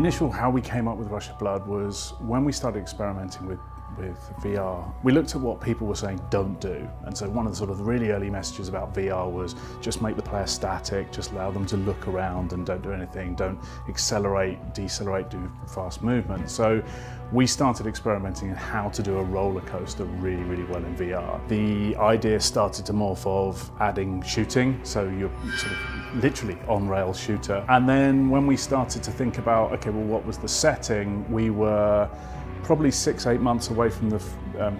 initial how we came up with Rush of Blood was when we started experimenting with VR. We looked at what people were saying don't do, and so one of the sort of really early messages about VR was just make the player static, just allow them to look around and don't do anything, don't accelerate, decelerate, do fast movement. So we started experimenting in how to do a roller coaster really, really well in VR. The idea started to morph of adding shooting, so you're sort of literally on-rail shooter. And then when we started to think about, okay, well, what was the setting, we were probably 6-8 months away from the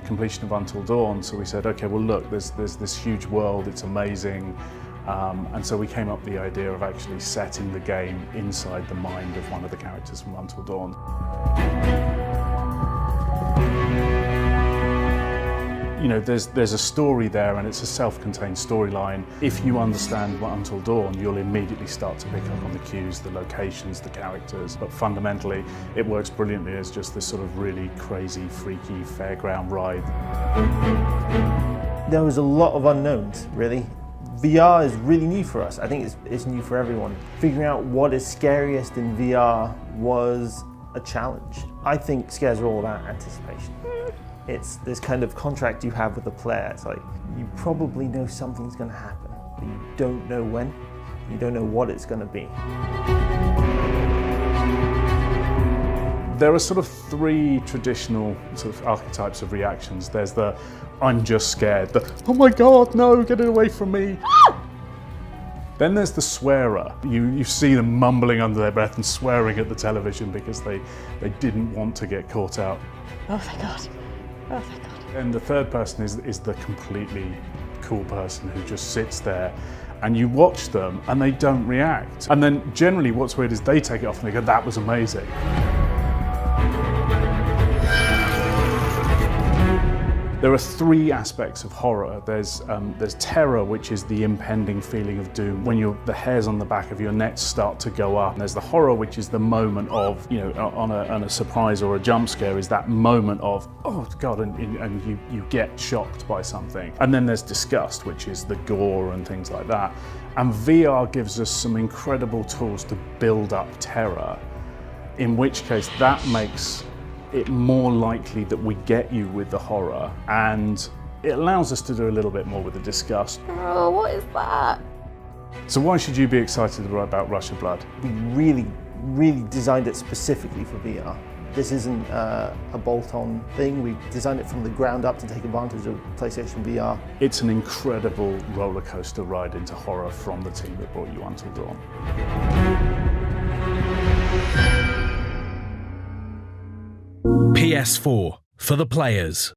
completion of Until Dawn. So we said, okay, well look, there's this huge world, it's amazing. And so we came up with the idea of actually setting the game inside the mind of one of the characters from Until Dawn. You know, there's a story there and it's a self-contained storyline. If you understand what Until Dawn, you'll immediately start to pick up on the cues, the locations, the characters. But fundamentally, it works brilliantly as just this sort of really crazy, freaky fairground ride. There was a lot of unknowns, really. VR is really new for us. I think it's new for everyone. Figuring out what is scariest in VR was a challenge. I think scares are all about anticipation. It's this kind of contract you have with the player. It's like, you probably know something's going to happen, but you don't know when, you don't know what it's going to be. There are sort of three traditional sort of archetypes of reactions. There's the, I'm just scared, the, oh my God, no, get it away from me. Then there's the swearer. You see them mumbling under their breath and swearing at the television because they didn't want to get caught out. Oh thank God. Oh, thank God. And the third person is the completely cool person who just sits there and you watch them and they don't react. And then generally what's weird is they take it off and they go, that was amazing. There are three aspects of horror. There's terror, which is the impending feeling of doom. When the hairs on the back of your neck start to go up. And there's the horror, which is the moment of, you know, on a surprise or a jump scare, is that moment of, oh God, and you get shocked by something. And then there's disgust, which is the gore and things like that. And VR gives us some incredible tools to build up terror, in which case that makes it more likely that we get you with the horror, and it allows us to do a little bit more with the disgust. Oh, what is that? So why should you be excited about Rush of Blood? We really, really designed it specifically for VR. This isn't a bolt-on thing. We designed it from the ground up to take advantage of PlayStation VR. It's an incredible roller coaster ride into horror from the team that brought you Until Dawn. PS4 for the players.